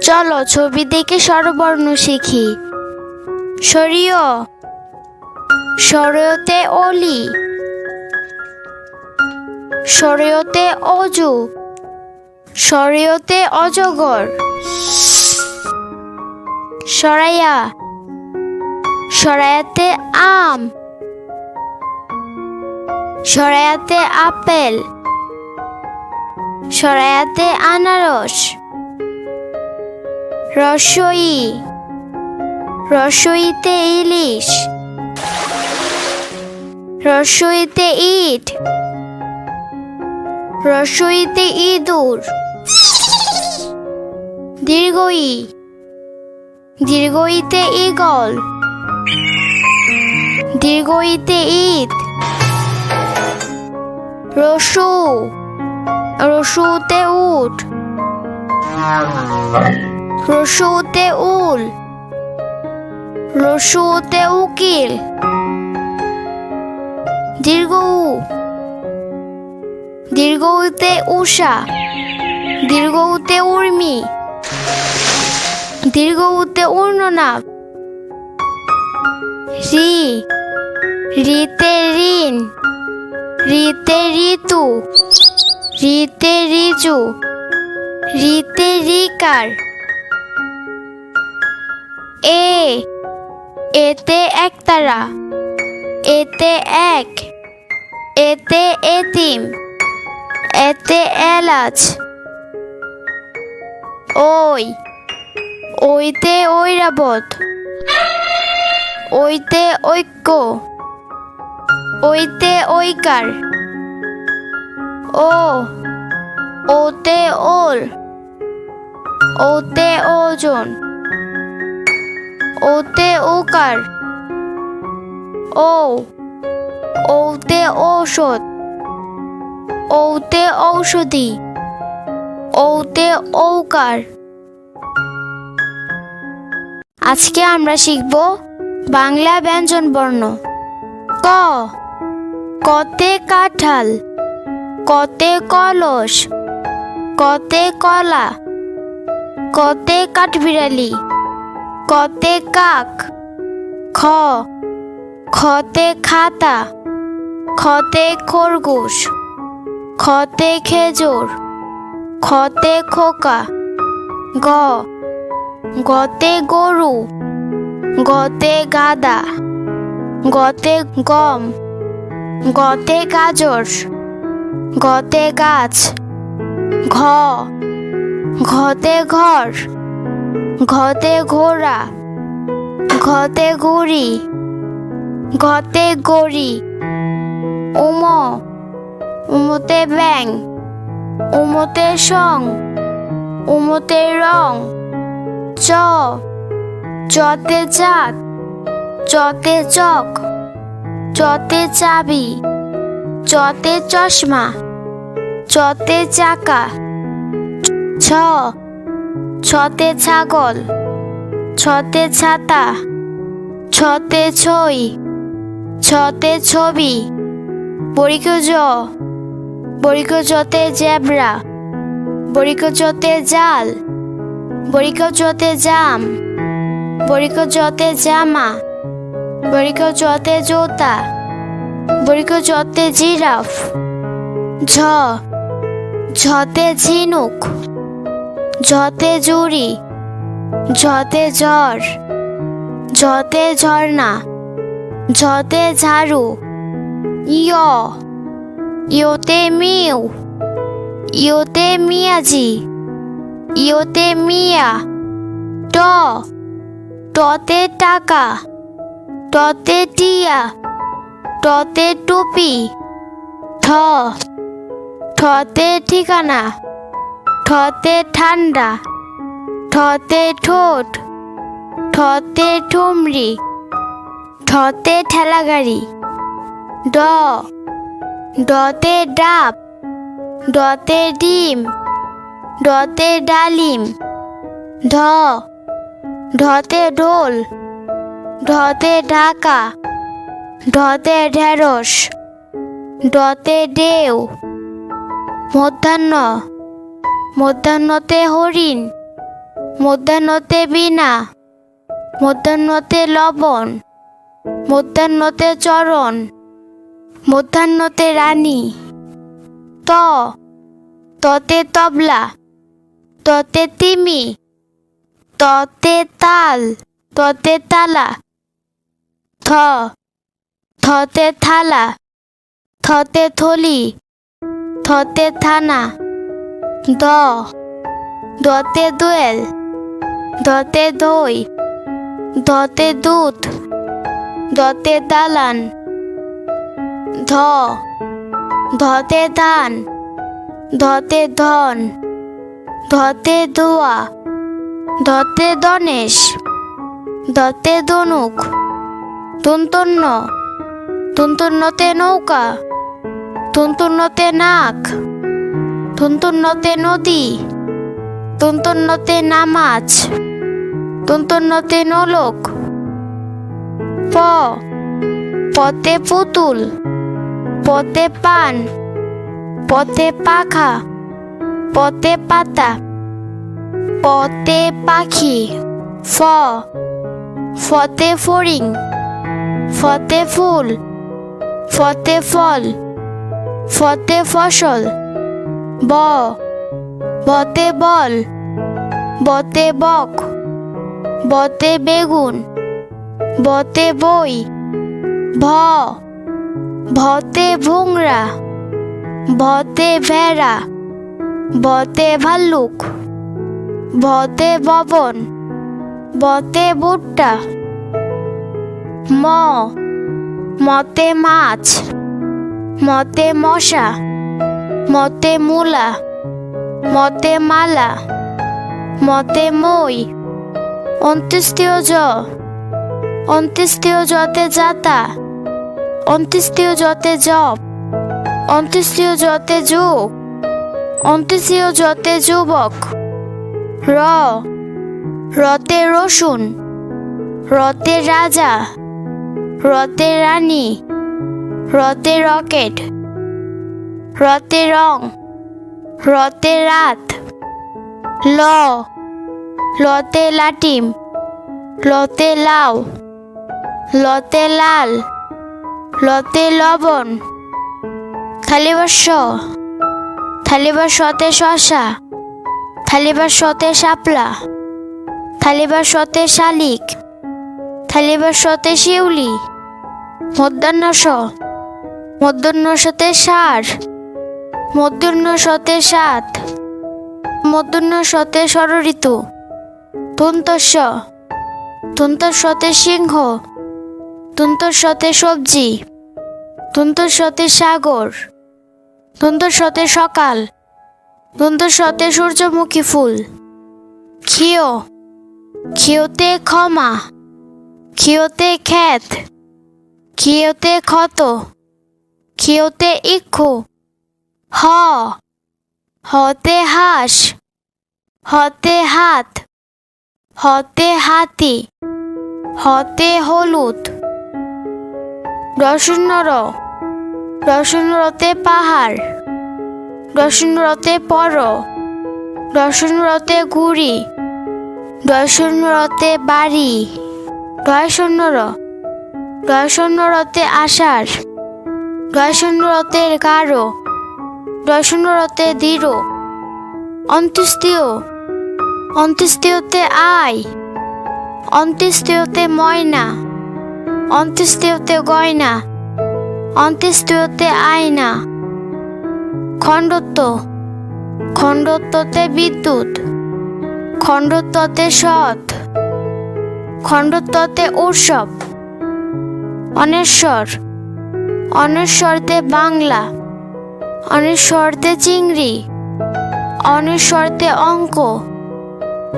চলো ছবি দেখে স্বরবর্ণ শিখি। সরিয়, সরয়তে অলি, সরয়তে অজু, সরয়তে অজগর। সরাইয়া, সরায়াতে আম, সরায়াতে আপেল, সরায়াতে আনারস। রসই, রসইতে ইলিশ, রসইতে ইট, রসইতে ইঁদুর। দীর্ঘই, দীর্ঘইতে ঈগল, দীর্ঘইতে ঈদ। রসু, রসুতে উট, রসুতে উল, রসুতে উকিল। দীর্ঘ উ, দীর্ঘউতে উষা, দীর্ঘউতে উর্মি, দীর্ঘউতে উর্ণনাভ। রি, রিতে ঋণ, রিতে ঋতু, রিতে ঋজু, রিতে ঋকার। এ, এতে একতারা, এতে এক, এতে এতিম, এতে এলাচ। ওই, ওইতে ঐরাবত, ওইতে ঐক্য, ওইতে ঐকার। ও, ওতে ওল, ওতে ওজন, ওতে ওকার। ও, ওতে ঔষধ, ওতে ঔষধি, ওতে ঔকার। আজকে আমরা শিখব বাংলা ব্যঞ্জন বর্ণ। ক, কতে কাঁঠাল, কতে কলস, কতে কলা, কতে কাঠবিড়ালি, কতে কাক। খ, খতে খাতা, খতে খরগোশ, খতে খেজুর, খতে খোকা। গ, গতে গরু, গতে গাদা, গতে গম, গতে গাজর, গতে গাছ। ঘ, ঘতে ঘর, ঘতে ঘোড়া, ঘতে ঘুড়ি, ঘতে গড়ি। উম, উমতে ব্যাং, উমতে সং, উমতে রং। চ, চতে চাঁদ, চতে চক, চতে চাবি, চতে চশমা, চতে চাকা। ছ, ছতে ছাগল, ছতে ছাতা, ছতে ছই, ছতে ছবি। বরিক জ, বরিক জতে জেব্রা, বরিক জতে জাল, বরিক জতে জাম, বরিক জতে জামা, বরিক জতে জোতা, বরিক জতে জিরাফ। ঝ, ঝতে ঝিনুক, ঝতে জুড়ি, ঝতে ঝড়, ঝতে ঝর্ণা, ঝতে ঝাড়ু। ইয়, ইয়তে মিউ, ইয়তে মিয়াজি, ইয়তে মিয়া। ট, টতে টাকা, টতে টিয়া, টতে টুপি। ঠ, ঠতে ঠিকানা, ঠতে ঠান্ডা, ঠতে ঠোঁট, ঠতে ঠুমরি, ঠতে ঠেলাগাড়ি। ড, ডতে ডাব, ডতে ডিম, ডতে ডালিম। ঢ, ঢতে ঢোল, ঢতে ঢাকা, ঢতে ঢেঁড়স, ডতে ডেউ। মধ্যাহ্ন, মধ্যাহ্নতে হরিণ, মধ্যাহ্নতে বীণা, মধ্যাহ্নতে লবণ, মধ্যাহ্নতে চরণ, মধ্যাহ্নতে রানী। ততে তবলা, ততে তিমি, ততে তাল, ততে তালা। থতে থালা, থতে থলি, থতে থানা। দতে দোয়েল, দতে দই, দতে দুধ, দতে দালান। ধতে ধান, ধতে ধন, ধতে ধোয়া, ধতে দনেশ, ধতে ধনুক। তুন্তন্য, তুন্তন্যতে নৌকা, তুন্তন্যতে নাক, তুন্তন্যতে নদী, তুন্তন্যতে নামাজ, তুন্তন্যতে নোলক। পতে পুতুল, পতে পান, পতে পাখা, পতে পাতা, পতে পাখি। ফতে ফড়িং, ফতে ফুল, ফতে ফল, ফতে ফসল। বতে বল, বতে বক, বতে বেগুন, বতে বই। ভতে ভুংরা, ভতে ভেড়া, ভতে ভাল্লুক, ভতে ভবন, বতে ভুট্টা। মতে মাছ, মতে মশা, মতে মূলা, মতে মালা, মতে মই। অন্ত্যেষ্টিয় অন্ত্যেষ্টিয় যতে যাতা, অন্ত্যেষ্টিয় যতে জপ, অন্ত্যেষ্টিয় যতে যুগ, অন্ত্যেষ্টিয় যতে যুবক। রতে রসুন, রতে রাজা, রতে রানী, রতে রকেট, রতে রং, রতে রাত। লতে লাটিম, লতে লাউ, লতে লাল, লতে লবণ। থালিবাস্য, থালিবাস্যতে শশা, থালিবাস্যতে শাপলা, থালিবাস্যতে শালিক, থালিবাস্যতে শিউলি। মধ্যাহ্নস, মধ্যাহ্নসতে সার, মধ্যাহ্নসতে সাত, মধ্যাহ্নসতে ষড়ঋতু। তন্তস্য, তন্তস্যতে সিংহ, তন্তস্যতে সবজি, তন্তস্যতে সাগর, তন্তস্যতে সকাল, তন্তস্যতে সূর্যমুখী ফুল। ক্ষিয়তে ক্ষমা, ক্ষিয়তে ক্ষেত, ক্ষিয়তে ক্ষত, ক্ষিয়তে ইক্ষু। হতে হাঁস, হতে হাত, হতে হাতি, হতে হলুদ। রসুনরতে পাহাড়, রসুনরতে পর, রসুনরতে ঘুড়ি, রসুনরতে বাড়ি। রসুনরতে আষাঢ়, রসুনরতে গাঢ়, রসুনরতে দৃঢ়। অন্ত্যেষ্টিয়, অন্ত্যেষ্টিয়তে আয়, অন্ত্যেষ্টিয়তে ময়না, অন্ত্যেষ্টিয়তে গয়না, অন্ত্যেষ্টিয়তে আয়না। খণ্ডত্ব, খণ্ডত্বতে বিদ্যুৎ, খণ্ডত্বতে সৎ, খণ্ডত্বতে উৎসব। অনেশ্বর, অনেশ্বরতে বাংলা, অনেশ্বরতে চিংড়ি, অনেশ্বরতে অঙ্ক।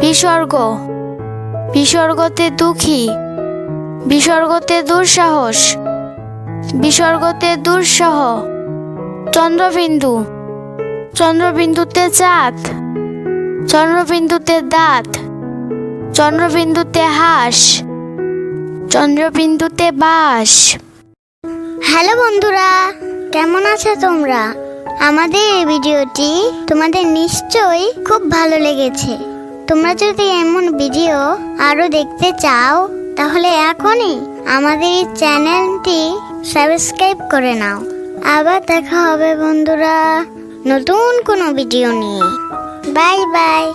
বিসর্গ, বিসর্গতে দুঃখী, বিসর্গতে দুঃসাহস, বিসর্গতে দুঃসহ। চন্দ্রবিন্দু, চন্দ্রবিন্দুতে চাঁদ, চন্দ্রবিন্দুতে দাঁত, চন্দ্রবিন্দুতে হাঁস, চন্দ্রবিন্দুতে বাঁশ। হ্যালো বন্ধুরা, কেমন আছো তোমরা? আমাদের এই ভিডিওটি তোমাদের নিশ্চয়ই খুব ভালো লেগেছে। তোমরা যদি এমন ভিডিও আরো দেখতে চাও তাহলে এখনই আমাদের এই চ্যানেলটি সাবস্ক্রাইব করে নাও। আবার দেখা হবে বন্ধুরা নতুন কোনো ভিডিও নিয়ে। Bye bye.